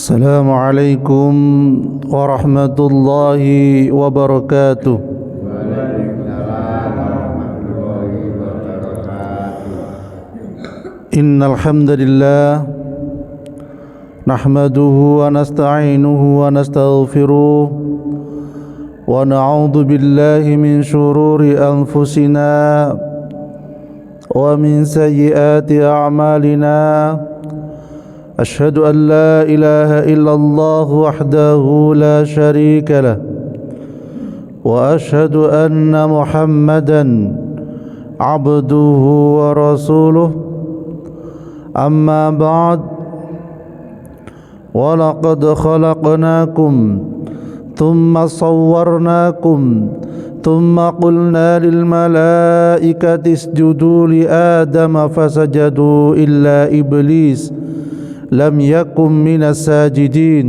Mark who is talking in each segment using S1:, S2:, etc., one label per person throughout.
S1: السلام عليكم ورحمة الله وبركاته. إن الحمد لله نحمده ونستعينه ونستغفره ونعوذ بالله من شرور أنفسنا ومن سيئات أعمالنا. أشهد أن لا إله إلا الله وحده لا شريك له وأشهد أن محمدا عبده ورسوله. أما بعد، ولقد خلقناكم ثم صورناكم ثم قلنا للملائكة اسجدوا لآدم فسجدوا إلا إبليس لم يكن من الساجدين.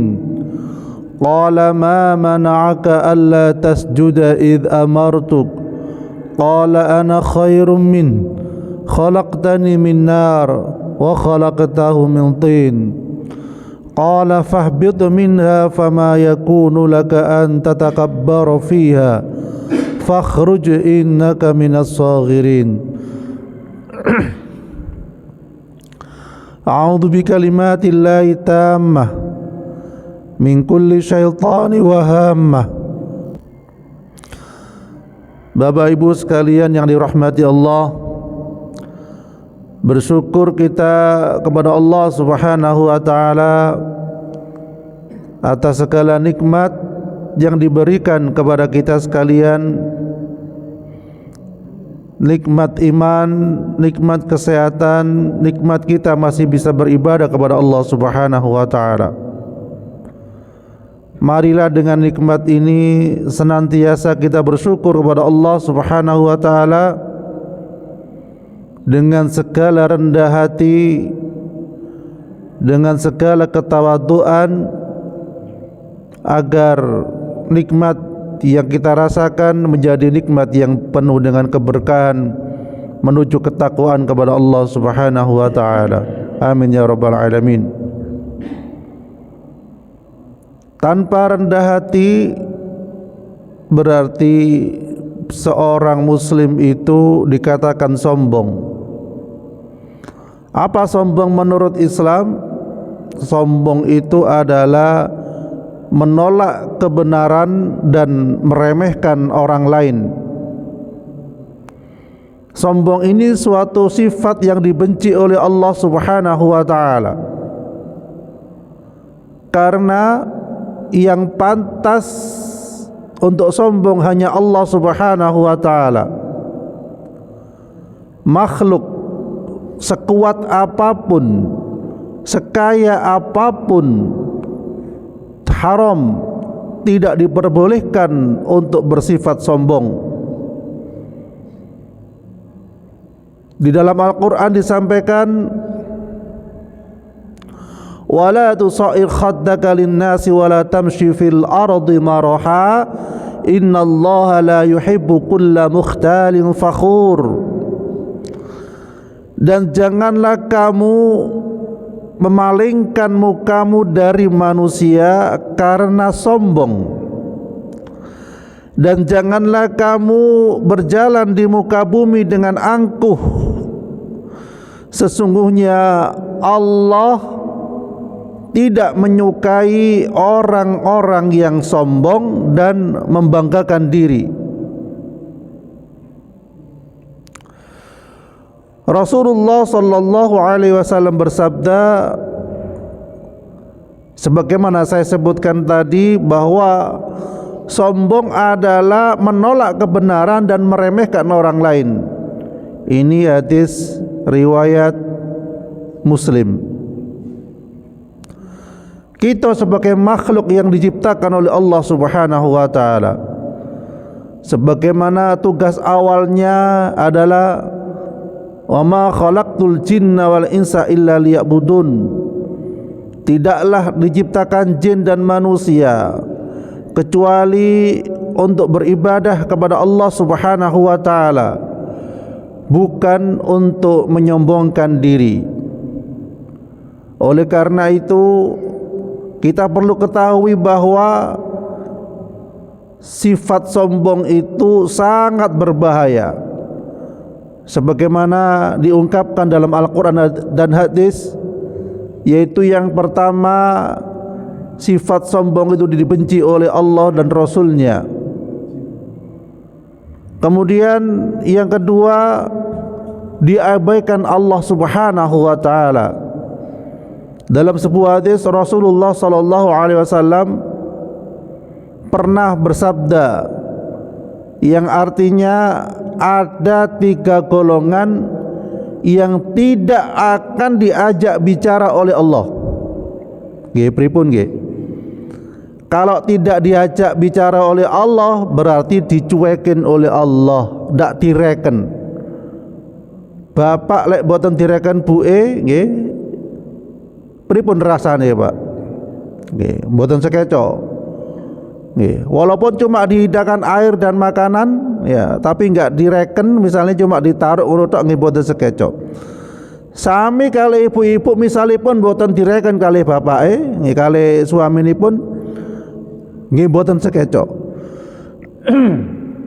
S1: قال ما منعك ألا تسجد إذ أمرتك؟ قال أنا خير منه خلقتني من نار وخلقته من طين. قال فاهبط منها فما يكون لك أن تتكبر فيها فاخرج إنك من الصاغرين. أعوذ بكلمات الله التامة من كل syaitan وهامة. Bapak Ibu sekalian yang dirahmati Allah, bersyukur kita kepada Allah Subhanahu wa taala atas segala nikmat yang diberikan kepada kita sekalian. Nikmat iman, nikmat kesehatan, nikmat kita masih bisa beribadah kepada Allah Subhanahu wa taala. Marilah dengan nikmat ini senantiasa kita bersyukur kepada Allah Subhanahu wa taala dengan segala rendah hati, dengan segala ketawaduan, agar nikmat yang kita rasakan menjadi nikmat yang penuh dengan keberkahan menuju ketakwaan kepada Allah Subhanahu wa taala. Amin ya rabbal alamin. Tanpa rendah hati berarti seorang muslim itu dikatakan sombong. Apa sombong menurut Islam? Sombong itu adalah menolak kebenaran dan meremehkan orang lain. Sombong ini suatu sifat yang dibenci oleh Allah Subhanahu wa taala. Karena yang pantas untuk sombong hanya Allah Subhanahu wa taala. Makhluk sekuat apapun, sekaya apapun, haram, tidak diperbolehkan untuk bersifat sombong. Di dalam Al-Quran disampaikan, wala tusair khaddaka linnasi wala tamshi fil ardi maraha innallaha la yuhibbu kulla mukhtalin fakhur. Dan janganlah kamu memalingkan mukamu dari manusia karena sombong, dan janganlah kamu berjalan di muka bumi dengan angkuh. Sesungguhnya Allah tidak menyukai orang-orang yang sombong dan membanggakan diri. Rasulullah sallallahu alaihi wasallam bersabda, sebagaimana saya sebutkan tadi, bahwa sombong adalah menolak kebenaran dan meremehkan orang lain. Ini hadis riwayat Muslim. Kita sebagai makhluk yang diciptakan oleh Allah Subhanahu wa taala, sebagaimana tugas awalnya adalah wa ma khalaqtul jinna wal insa illa liya'budun. Tidaklah diciptakan jin dan manusia kecuali untuk beribadah kepada Allah Subhanahu wa taala, bukan untuk menyombongkan diri. Oleh karena itu, kita perlu ketahui bahwa sifat sombong itu sangat berbahaya, sebagaimana diungkapkan dalam Al-Quran dan hadis, yaitu yang pertama, sifat sombong itu dibenci oleh Allah dan Rasulnya. Kemudian yang kedua, diabaikan Allah Subhanahu wa taala. Dalam sebuah hadis Rasulullah sallallahu alaihi wasallam pernah bersabda, yang artinya ada 3 golongan yang tidak akan diajak bicara oleh Allah. Nggih pripun nggih? Kalau tidak diajak bicara oleh Allah berarti dicuekin oleh Allah, ndak direken. Bapak lek boten direken buke nggih, pripun rasane Pak? Nggih, boten sekecok. Nggih, walaupun cuma dihidangkan air dan makanan ya, tapi enggak direken, misalnya cuma ditaruh ngono tok nggih boten sekecok. Sami kali ibu-ibu misalipun boten direken kali bapake, nggih kali suaminipun nggih boten sekecok.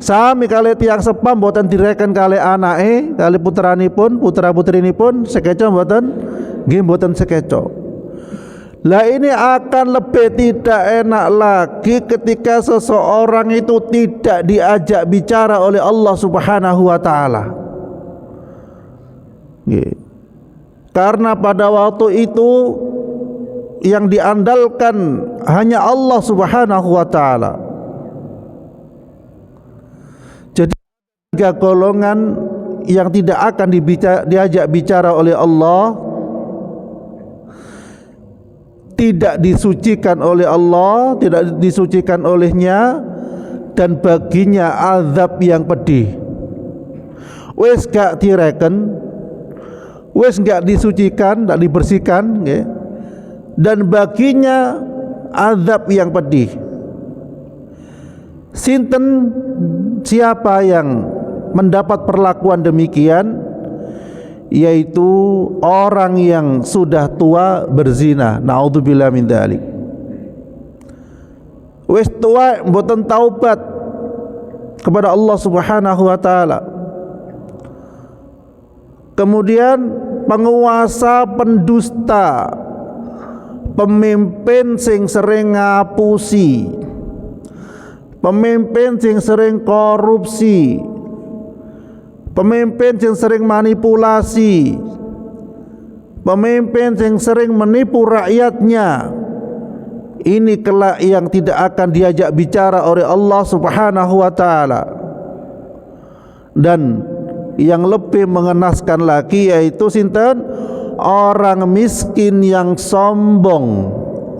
S1: Sami kali tiang sepam boten direken kali anake, kali putranipun, putra-putrinipun sekecok boten nggih boten sekecok. Lah ini akan lebih tidak enak lagi ketika seseorang itu tidak diajak bicara oleh Allah Subhanahu wa taala. Karena pada waktu itu yang diandalkan hanya Allah Subhanahu wa taala. Jadi 3 golongan yang tidak akan diajak bicara oleh Allah, tidak disucikan oleh Allah, tidak disucikan olehnya, dan baginya azab yang pedih. Wes gak direken, wes gak disucikan, gak dibersihkan, okay? Dan baginya azab yang pedih. Sinten siapa yang mendapat perlakuan demikian? Yaitu orang yang sudah tua berzina. Naudzubillah min dzalik. Wis tua mboten taubat kepada Allah Subhanahu wa taala. Kemudian penguasa pendusta, pemimpin sing sering ngapusi, pemimpin sing sering korupsi, pemimpin yang sering manipulasi, pemimpin yang sering menipu rakyatnya, ini kelak yang tidak akan diajak bicara oleh Allah Subhanahu wa taala. Dan yang lebih mengenaskan lagi yaitu sinten? Orang miskin yang sombong.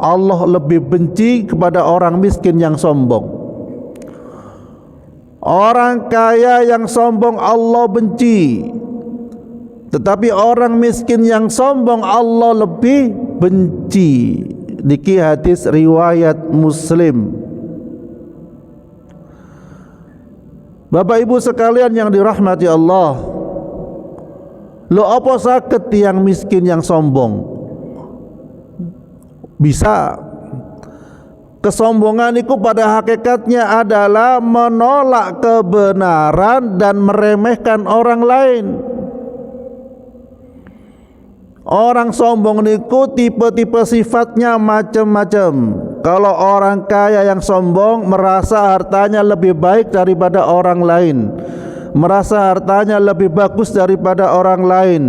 S1: Allah lebih benci kepada orang miskin yang sombong. Orang kaya yang sombong Allah benci, tetapi orang miskin yang sombong Allah lebih benci. Niki hadis riwayat Muslim. Bapak Ibu sekalian yang dirahmati Allah, lo apa sakit yang miskin yang sombong? Bisa. Kesombongan itu pada hakikatnya adalah menolak kebenaran dan meremehkan orang lain. Orang sombong niku tipe-tipe sifatnya macam-macam. Kalau orang kaya yang sombong merasa hartanya lebih baik daripada orang lain, merasa hartanya lebih bagus daripada orang lain,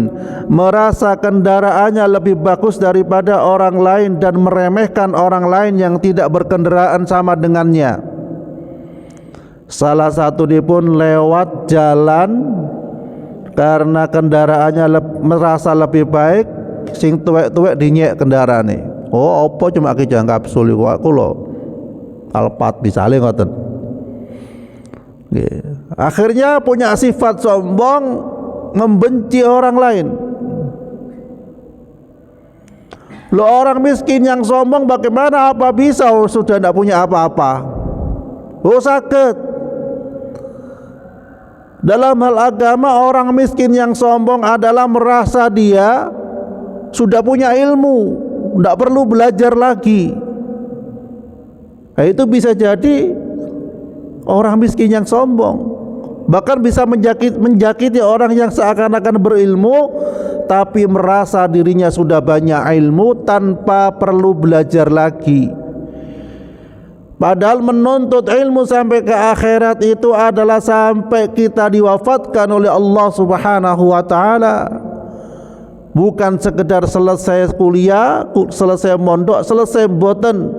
S1: merasa kendaraannya lebih bagus daripada orang lain, dan meremehkan orang lain yang tidak berkendaraan sama dengannya. Salah satu dia pun lewat jalan karena kendaraannya merasa lebih baik, sing tuwek-tuwek dinyek kendaraane. Oh, apa cuma ki jangkap suli kok aku lho Alphard bisale ngoten. Akhirnya punya sifat sombong, membenci orang lain. Lo orang miskin yang sombong bagaimana? Apa bisa sudah tidak punya apa-apa? Oh sakit. Dalam hal agama, orang miskin yang sombong adalah merasa dia sudah punya ilmu, tidak perlu belajar lagi. Nah, itu bisa jadi orang miskin yang sombong, bahkan bisa menjakiti orang yang seakan-akan berilmu tapi merasa dirinya sudah banyak ilmu tanpa perlu belajar lagi. Padahal menuntut ilmu sampai ke akhirat itu adalah sampai kita diwafatkan oleh Allah Subhanahu wa taala. Bukan sekedar selesai kuliah, selesai mondok, selesai mboten.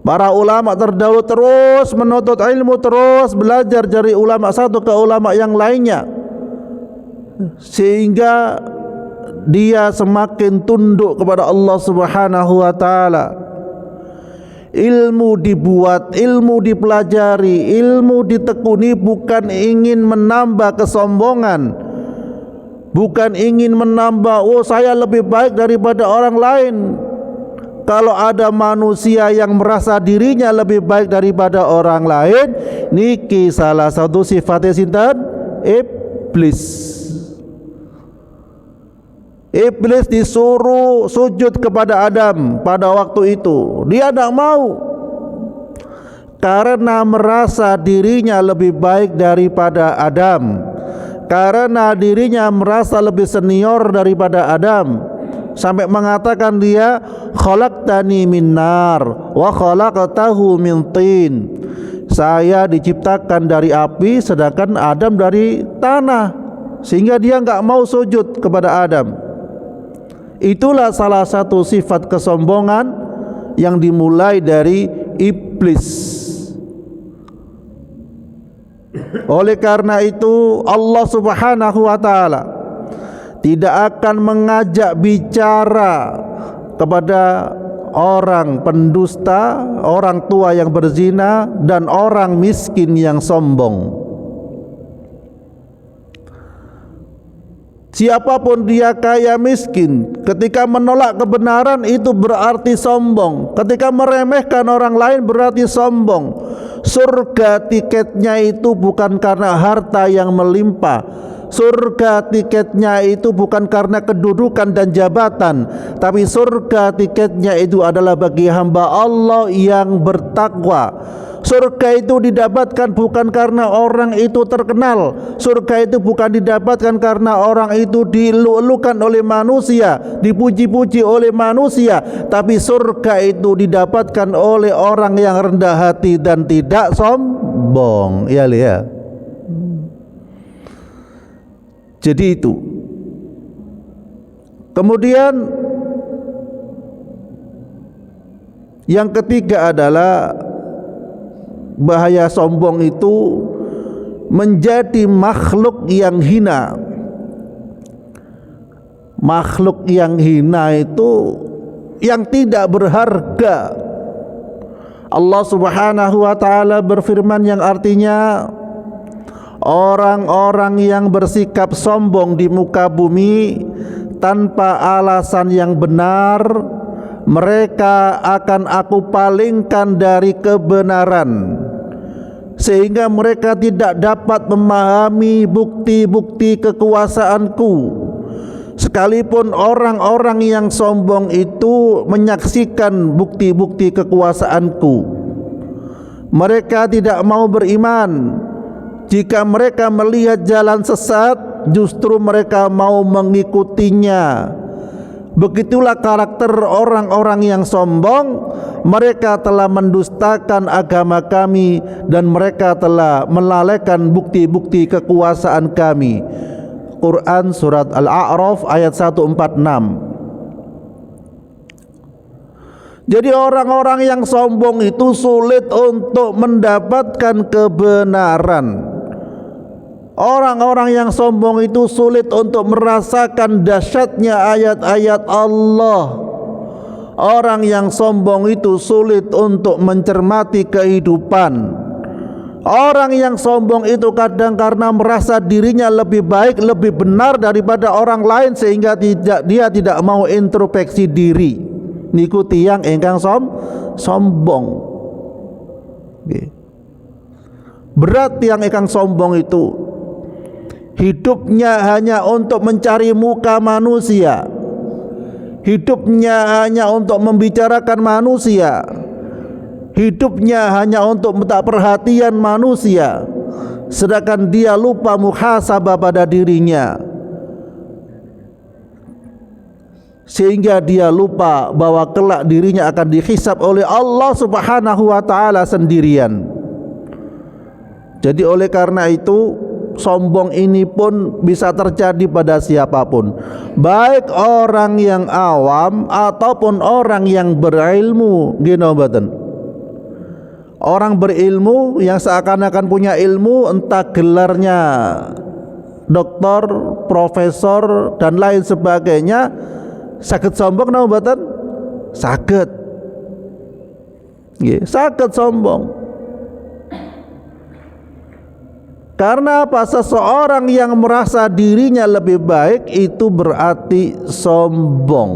S1: Para ulama terdahulu terus menuntut ilmu, terus belajar dari ulama satu ke ulama yang lainnya, sehingga dia semakin tunduk kepada Allah Subhanahu wa taala. Ilmu dibuat, ilmu dipelajari, ilmu ditekuni bukan ingin menambah kesombongan, bukan ingin menambah saya lebih baik daripada orang lain. Kalau ada manusia yang merasa dirinya lebih baik daripada orang lain, niki salah satu sifatnya sinten? Iblis. Iblis disuruh sujud kepada Adam pada waktu itu, dia tidak mau karena merasa dirinya lebih baik daripada Adam, karena dirinya merasa lebih senior daripada Adam, sampai mengatakan dia khalaqtani min nar wa khalaqtahu min tin. Saya diciptakan dari api sedangkan Adam dari tanah, sehingga dia enggak mau sujud kepada Adam. Itulah salah satu sifat kesombongan yang dimulai dari iblis. Oleh karena itu Allah Subhanahu wa taala tidak akan mengajak bicara kepada orang pendusta, orang tua yang berzina, dan orang miskin yang sombong. Siapapun dia, kaya miskin, ketika menolak kebenaran itu berarti sombong. Ketika meremehkan orang lain berarti sombong. Surga tiketnya itu bukan karena harta yang melimpah. Surga tiketnya itu bukan karena kedudukan dan jabatan, tapi surga tiketnya itu adalah bagi hamba Allah yang bertakwa. Surga itu didapatkan bukan karena orang itu terkenal. Surga itu bukan didapatkan karena orang itu dielu-elukan oleh manusia, dipuji-puji oleh manusia, tapi surga itu didapatkan oleh orang yang rendah hati dan tidak sombong. Ya lihat. Jadi itu. Kemudian yang ketiga adalah bahaya sombong itu menjadi makhluk yang hina. Makhluk yang hina itu yang tidak berharga. Allah Subhanahu wa taala berfirman yang artinya, orang-orang yang bersikap sombong di muka bumi tanpa alasan yang benar, mereka akan aku palingkan dari kebenaran, sehingga mereka tidak dapat memahami bukti-bukti kekuasaanku. Sekalipun orang-orang yang sombong itu menyaksikan bukti-bukti kekuasaanku, mereka tidak mau beriman. Jika mereka melihat jalan sesat, justru mereka mau mengikutinya. Begitulah karakter orang-orang yang sombong. Mereka telah mendustakan agama kami dan mereka telah melalaikan bukti-bukti kekuasaan kami. Quran surat Al-A'raf ayat 146. Jadi orang-orang yang sombong itu sulit untuk mendapatkan kebenaran. Orang-orang yang sombong itu sulit untuk merasakan dahsyatnya ayat-ayat Allah. Orang yang sombong itu sulit untuk mencermati kehidupan. Orang yang sombong itu kadang karena merasa dirinya lebih baik, lebih benar daripada orang lain, sehingga dia tidak mau introspeksi diri. Niku tiyang ingkang sombong. Berat yang ingkang sombong itu. Hidupnya hanya untuk mencari muka manusia. Hidupnya hanya untuk membicarakan manusia. hidupnya hanya untuk minta perhatian manusia, sedangkan dia lupa muhasabah pada dirinya, sehingga dia lupa bahwa kelak dirinya akan dihisab oleh Allah Subhanahu wa taala sendirian. Jadi oleh karena itu, sombong ini pun bisa terjadi pada siapapun, baik orang yang awam ataupun orang yang berilmu. Gini mboten. Orang berilmu yang seakan-akan punya ilmu, entah gelarnya doktor, profesor dan lain sebagainya, saged sombong napa mboten? Saged. Nggih, saged sombong. Karena apa? Seseorang yang merasa dirinya lebih baik itu berarti sombong,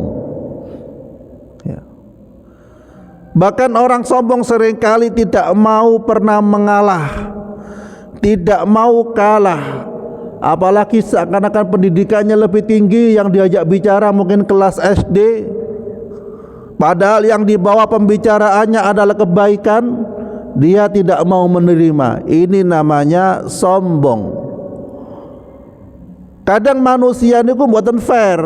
S1: ya. Bahkan orang sombong seringkali tidak mau pernah mengalah, tidak mau kalah. Apalagi seakan-akan pendidikannya lebih tinggi, yang diajak bicara mungkin kelas SD, padahal yang dibawa pembicaraannya adalah kebaikan. Dia tidak mau menerima. Ini namanya sombong. Kadang manusia niku mboten fair.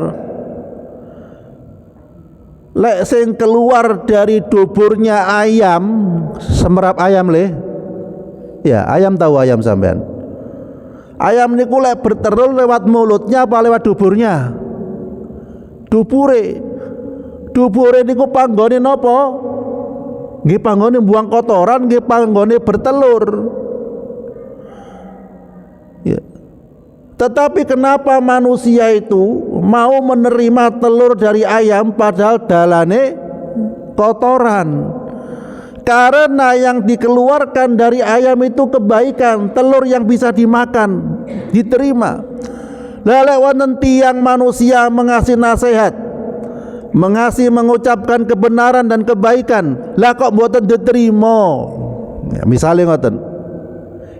S1: Lek sing keluar dari duburnya ayam, semerap ayam le. Ya, ayam tahu ayam sampean. Ayam niku lek bertelur lewat mulutnya apa lewat duburnya? Dubure. Dubure niku panggone napa? Nggih panggone buang kotoran, nggih panggone bertelur. Ya. Tetapi kenapa manusia itu mau menerima telur dari ayam padahal dalane kotoran? Karena yang dikeluarkan dari ayam itu kebaikan, telur yang bisa dimakan, diterima. Lha wonten tiyang manusia mengasih nasihat, mengucapkan kebenaran dan kebaikan, lah kok mboten diterima. Ya, misalnya ngoten.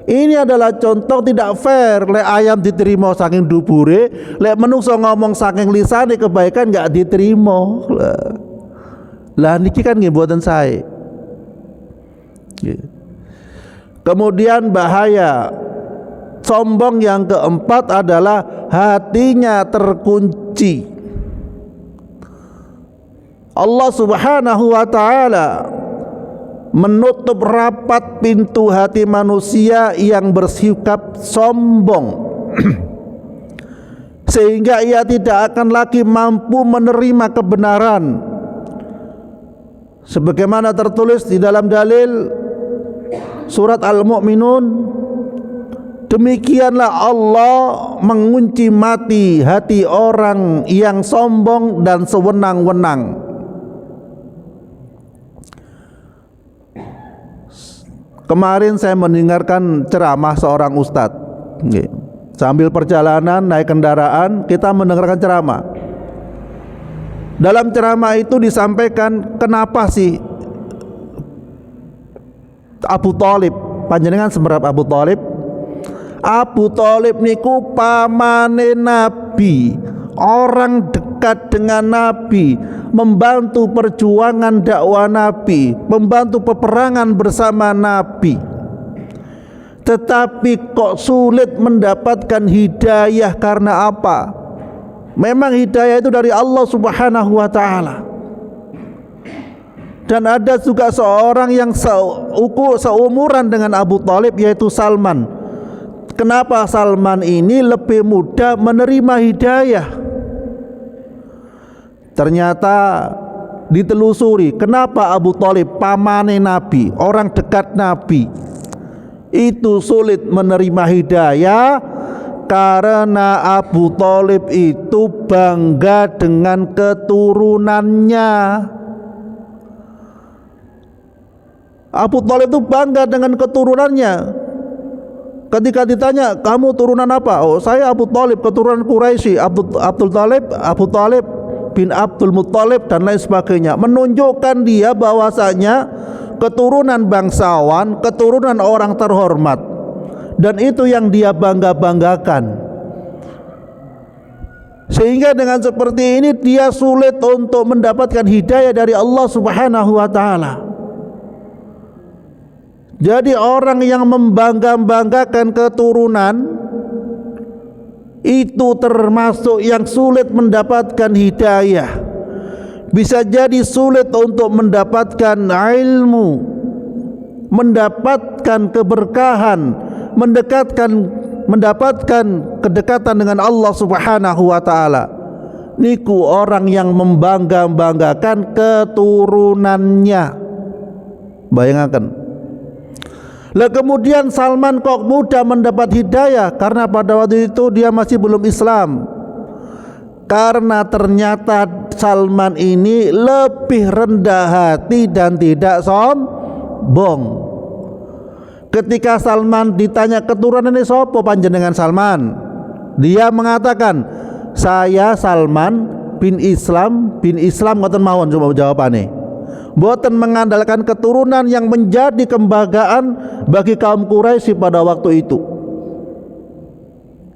S1: Ini adalah contoh tidak fair. Lek ayam diterima saking dubure, lek menungso ngomong saking lisane kebaikan enggak diterima. Lah niki kan nggih mboten sae. Kemudian bahaya sombong yang keempat adalah hatinya terkunci. Allah Subhanahu wa taala menutup rapat pintu hati manusia yang bersikap sombong sehingga ia tidak akan lagi mampu menerima kebenaran. Sebagaimana tertulis di dalam dalil surat Al-Mu'minun, demikianlah Allah mengunci mati hati orang yang sombong dan sewenang-wenang. Kemarin saya mendengarkan ceramah seorang ustadz. Sambil perjalanan naik kendaraan, kita mendengarkan ceramah. Dalam ceramah itu disampaikan kenapa sih Abu Thalib, panjenengan semerap Abu Thalib? Abu Thalib niku pamane Nabi, orang dekat dengan Nabi, membantu perjuangan dakwah Nabi, membantu peperangan bersama Nabi. Tetapi kok sulit mendapatkan hidayah, karena apa? Memang hidayah itu dari Allah Subhanahu wa taala. Dan ada juga seorang yang seumuran dengan Abu Thalib, yaitu Salman. Kenapa Salman ini lebih mudah menerima hidayah? Ternyata ditelusuri kenapa Abu Thalib, pamane Nabi, orang dekat Nabi, itu sulit menerima hidayah. Karena Abu Thalib itu bangga dengan keturunannya. Abu Thalib itu bangga dengan keturunannya. Ketika ditanya, kamu turunan apa? Oh, saya Abu Thalib, keturunan Quraisy. Abu Thalib bin Abdul Muttalib dan lain sebagainya, menunjukkan dia bahwasanya keturunan bangsawan, keturunan orang terhormat, dan itu yang dia bangga-banggakan. Sehingga dengan seperti ini dia sulit untuk mendapatkan hidayah dari Allah Subhanahu wa taala. Jadi orang yang membangga-banggakan keturunan itu termasuk yang sulit mendapatkan hidayah. Bisa jadi sulit untuk mendapatkan ilmu, mendapatkan keberkahan, mendapatkan kedekatan dengan Allah Subhanahu wa taala. Niku orang yang membangga-banggakan keturunannya. Bayangkan. Lah kemudian Salman kok mudah mendapat hidayah, karena pada waktu itu dia masih belum Islam. Karena ternyata Salman ini lebih rendah hati dan tidak sombong. Ketika Salman ditanya keturunan ini sopo panjenengan Salman, dia mengatakan, saya Salman bin Islam ngoten mawon. Coba jawabannya, boten mengandalkan keturunan yang menjadi kebanggaan bagi kaum Quraisy pada waktu itu.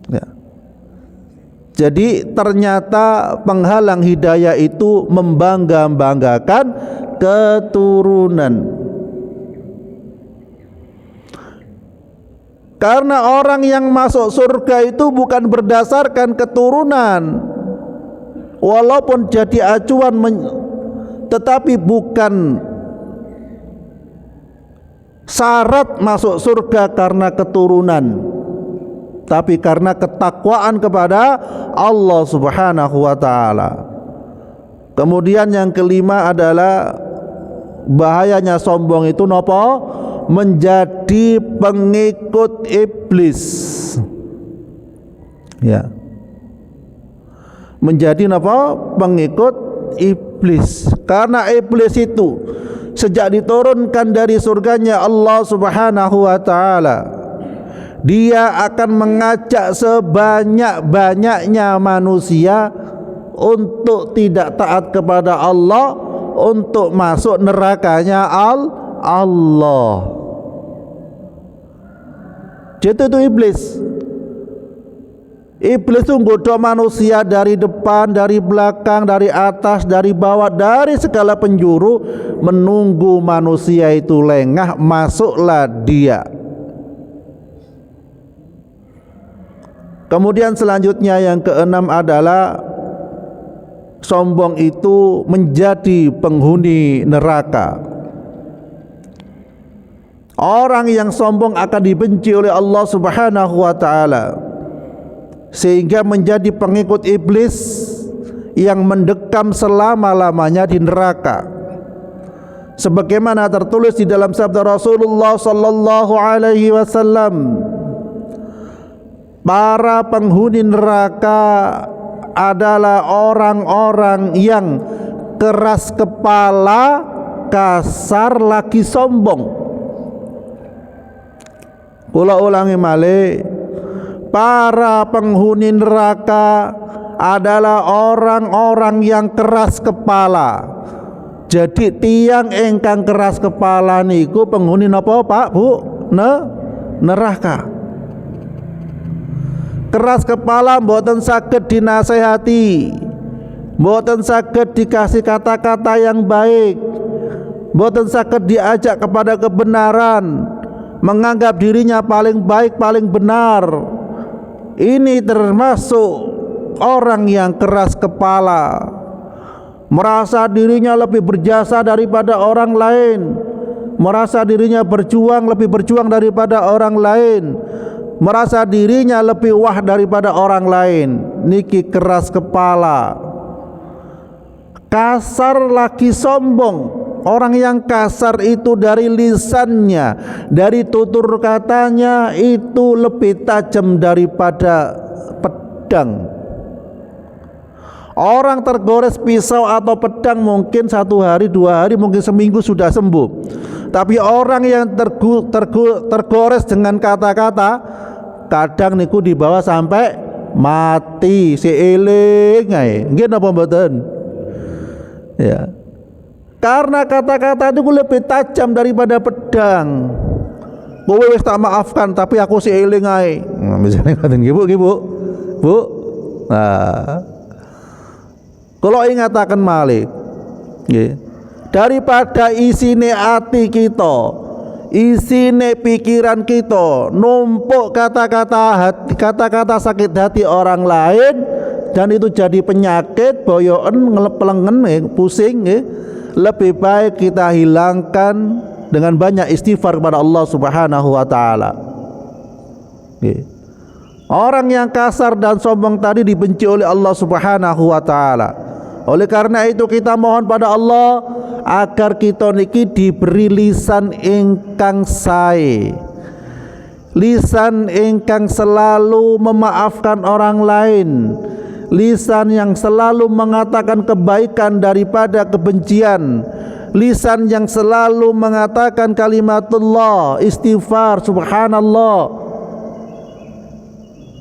S1: Ya. Jadi ternyata penghalang hidayah itu membangga-banggakan keturunan. Karena orang yang masuk surga itu bukan berdasarkan keturunan, walaupun jadi acuan, tetapi bukan syarat masuk surga karena keturunan, tapi karena ketakwaan kepada Allah Subhanahu wa taala. Kemudian yang kelima adalah bahayanya sombong itu nopo? Menjadi pengikut iblis. Ya. Menjadi nopo? Pengikut iblis. Karena iblis itu sejak diturunkan dari surganya Allah Subhanahu wa taala, dia akan mengajak sebanyak-banyaknya manusia untuk tidak taat kepada Allah, untuk masuk nerakanya Allah. Jadi itu iblis. Iblis itu menggoda manusia dari depan, dari belakang, dari atas, dari bawah, dari segala penjuru, menunggu manusia itu lengah, masuklah dia. Kemudian selanjutnya yang keenam adalah sombong itu menjadi penghuni neraka. Orang yang sombong akan dibenci oleh Allah Subhanahu wa taala, sehingga menjadi pengikut iblis yang mendekam selama-lamanya di neraka. Sebagaimana tertulis di dalam sabda Rasulullah sallallahu alaihi wasallam, para penghuni neraka adalah orang-orang yang keras kepala, kasar lagi sombong. Kula ulangi malih, para penghuni neraka adalah orang-orang yang keras kepala. Jadi tiang engkang keras kepala niku penghuni napa Pak Bu? Neraka. Keras kepala mboten saged dinasehati, mboten saged dikasih kata-kata yang baik, mboten saged diajak kepada kebenaran, menganggap dirinya paling baik, paling benar. Ini termasuk orang yang keras kepala, merasa dirinya lebih berjasa daripada orang lain, merasa dirinya lebih berjuang daripada orang lain, merasa dirinya lebih wah daripada orang lain. Niki keras kepala, kasar lagi sombong. Orang yang kasar itu dari lisannya, dari tutur katanya itu lebih tajam daripada pedang. Orang tergores pisau atau pedang mungkin 1 hari 2 hari, mungkin seminggu sudah sembuh. Tapi orang yang tergores dengan kata-kata, kadang niku dibawa sampai mati. Sieling ae. Nggih napa mboten? Ya. Karena kata-kata itu lebih tajam daripada pedang. Kowe wis tak maafkan tapi aku si eling ae. Nah, misalnya ngoten nggih Bu. Bu. Nah. Kalau ingataken malih nggih, daripada isine ati kita isine pikiran kita numpuk kata-kata sakit hati orang lain, dan itu jadi penyakit, boyoen, ngeleplengen, pusing, lebih baik kita hilangkan dengan banyak istighfar kepada Allah Subhanahu wa taala. Orang yang kasar dan sombong tadi dibenci oleh Allah Subhanahu wa taala. Oleh karena itu kita mohon pada Allah agar kita niki diberi lisan ingkang sae, lisan ingkang selalu memaafkan orang lain, lisan yang selalu mengatakan kebaikan daripada kebencian, lisan yang selalu mengatakan kalimatullah, istighfar, subhanallah.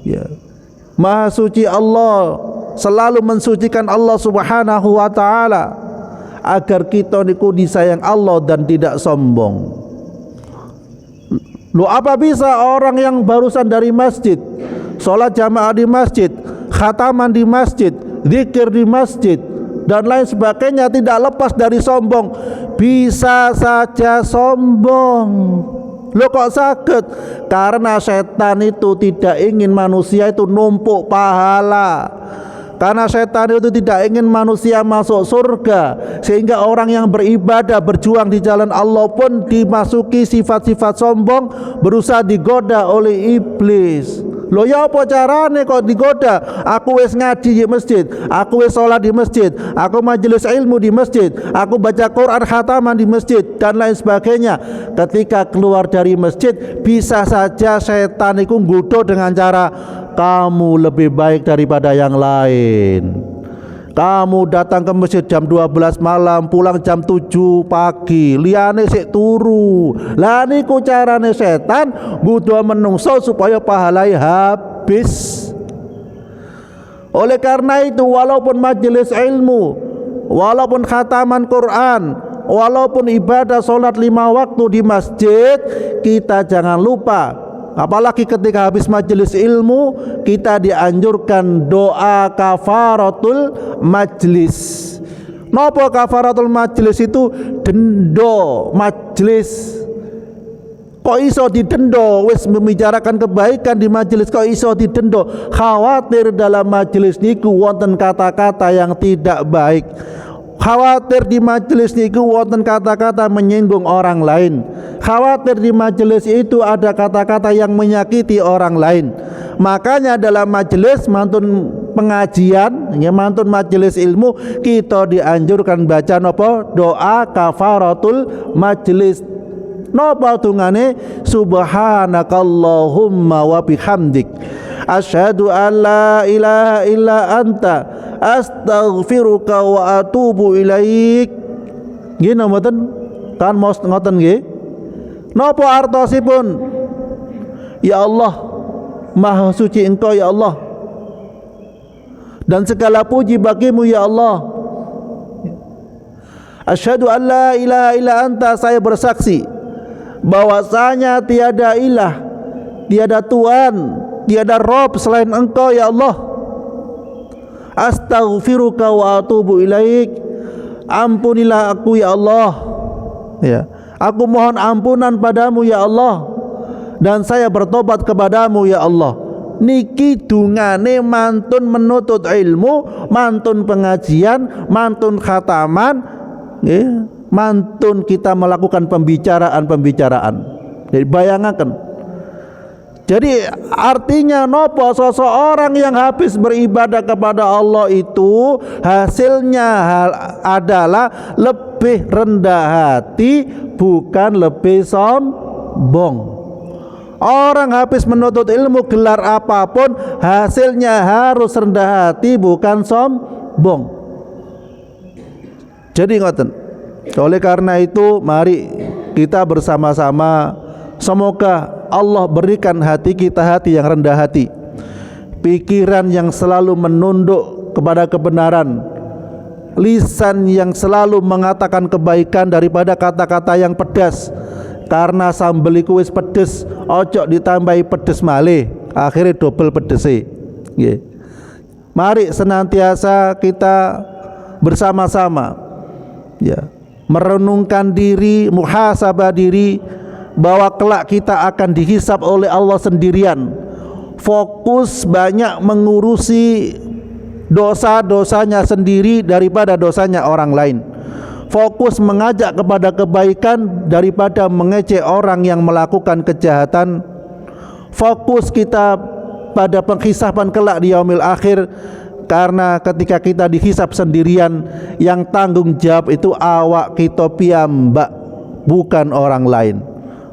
S1: Ya, Maha suci Allah, selalu mensucikan Allah Subhanahu wa taala agar kita niku disayang Allah dan tidak sombong. Lu apa bisa orang yang barusan dari masjid, sholat jamaah di masjid, khataman di masjid, zikir di masjid dan lain sebagainya tidak lepas dari sombong? Bisa saja sombong. Lo kok sakit? Karena setan itu tidak ingin manusia itu numpuk pahala. Karena setan itu tidak ingin manusia masuk surga, sehingga orang yang beribadah berjuang di jalan Allah pun dimasuki sifat-sifat sombong, berusaha digoda oleh iblis. Loh ya apa carane kok digoda? Aku wis ngaji di masjid, aku wis sholat di masjid, aku majelis ilmu di masjid, aku baca Quran khataman di masjid dan lain sebagainya. Ketika keluar dari masjid, bisa saja setan itu nggoda dengan cara kamu lebih baik daripada yang lain. Kamu datang ke masjid jam 12 malam, pulang jam 7 pagi, liyane sik turu. Lah niku carane setan nggoda menungso supaya pahalai habis. Oleh karena itu, walaupun majelis ilmu, walaupun khataman Quran, walaupun ibadah sholat 5 waktu di masjid, kita jangan lupa, apalagi ketika habis majelis ilmu, kita dianjurkan doa kafaratul majlis. Napa kafaratul majlis itu? Dendo majlis. Kok iso didendo? Wis membicarakan kebaikan di majelis kok iso didendo? Khawatir dalam majelis niku wonten kata-kata yang tidak baik. Khawatir di majelis niku wonten kata-kata menyinggung orang lain. Khawatir di majelis itu ada kata-kata yang menyakiti orang lain. Makanya dalam majelis mantun pengajian, ya mantun majelis ilmu, kita dianjurkan baca napa? Doa kafaratul majelis. Napa tungane? Subhanakallahumma wa bihamdik asyhadu an la ilaha illa anta astaghfiruka wa atubu ilaik. Nggih mboten? Kan mos ngoten nggih. Napa artosipun? Ya Allah, Maha suci Engkau ya Allah, dan segala puji bagimu ya Allah. Asyhadu an la ilaha illa anta, saya bersaksi bahwasanya tiada ilah, tiada Tuhan, tiada Rob selain Engkau ya Allah. Astaghfiruka wa atubu ilaik, ampunilah aku ya Allah, ya, aku mohon ampunan padamu ya Allah, dan saya bertobat kepadamu ya Allah. Niki dungane mantun menuntut ilmu, mantun pengajian, mantun khataman, ya, mantun kita melakukan pembicaraan. Jadi bayangkan. Jadi artinya nopo, seseorang yang habis beribadah kepada Allah itu hasilnya adalah lebih rendah hati, bukan lebih sombong. Orang habis menuntut ilmu gelar apapun hasilnya harus rendah hati, bukan sombong. Jadi ngoten. Oleh karena itu mari kita bersama-sama, semoga Allah berikan hati kita hati yang rendah hati, pikiran yang selalu menunduk kepada kebenaran, lisan yang selalu mengatakan kebaikan daripada kata-kata yang pedas. Karena sambel iku wis pedes, ojo ditambahi pedes malih, akhirnya double pedese. Nggih. Mari senantiasa kita bersama-sama, ya, merenungkan diri, muhasabah diri, bahwa kelak kita akan dihisab oleh Allah sendirian. Fokus banyak mengurusi dosa-dosanya sendiri daripada dosanya orang lain. Fokus mengajak kepada kebaikan daripada mengejek orang yang melakukan kejahatan. Fokus kita pada penghisaban kelak di yaumil akhir, karena ketika kita dihisab sendirian, yang tanggung jawab itu awak kita piyambak, bukan orang lain.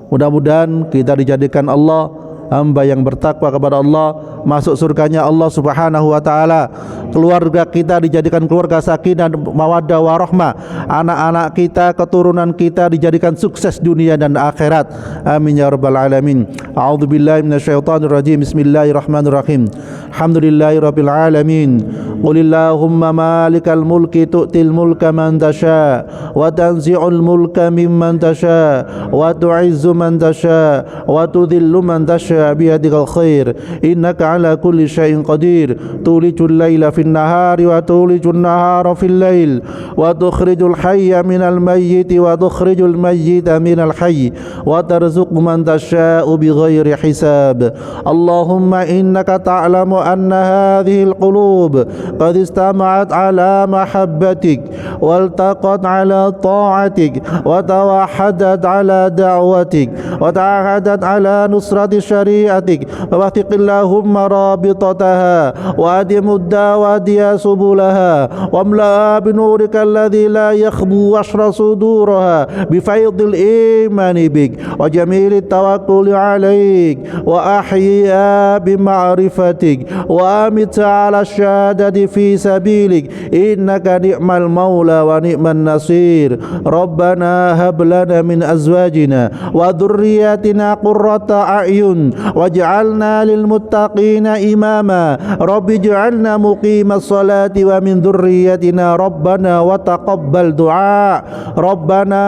S1: Mudah-mudahan kita dijadikan Allah hamba yang bertakwa kepada Allah, masuk surganya Allah Subhanahu wa taala. Keluarga kita dijadikan keluarga sakinah mawaddah warahmah. Anak-anak kita, keturunan kita dijadikan sukses dunia dan akhirat. Amin ya rabbal alamin. A'udzubillahi minasyaitonir rajim. Bismillahirrahmanirrahim. Alhamdulillahirabbil alamin. Qulillahumma malikal mulki tu'til mulka man tasha wa tanzi'ul mulka mimman tasha wa tu'izzu man tasha wa tudhillu man tasha biyadikal khair innaka ala kulli syai'in qadir. Tulijul laila fin nahari wa tulijul nahara fil lail wa tukhrijul hayya minal mayyiti wa tukhrijul mayyita minal hayy wa tarzuqu man tasha'u bighairi hisab. Allahumma innaka ta'lamu anna hadhihi alqulub qad istama'at ala mahabbatik waltaqat ala ta'atik wa tawahadat ala da'watik wa ta'ahadat ala nusrati syari'atik wa waffiqillahumma rabitataha wa adimud dawadiya subulaha wa amla'a binurika alladhi la yakhbu washra suduraha bifaydil imani bik wa jamili tawakkuli alaik wa ahyiha bima'rifatik wa amita ala syahadati fi sabilik innaka ni'mal maula wa ni'man nasir. Rabbana hab lana min azwajina wa dhurriyyatina qurrata a'yun waj'alna lil muttaqina imama. Rabbi ij'alna muqimas salati wa min dhurriyyatina rabbana wa taqabbal du'a. Rabbana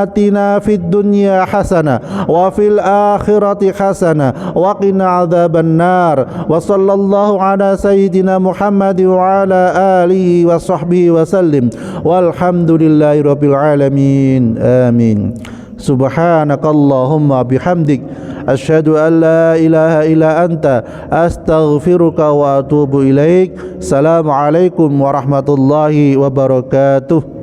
S1: atina fid dunya hasanah wa fil akhirati hasanah wa qina adzaban nar. Wa sallallahu ala sayyidina Muhammad wa ala alihi wa sahbihi wa sallim walhamdulillahi rabbil alamin. Amin. Subhanakallahumma bihamdik asyhadu an la ilaha illa anta astaghfiruka wa atubu ilaik. Assalamualaikum warahmatullahi wabarakatuh.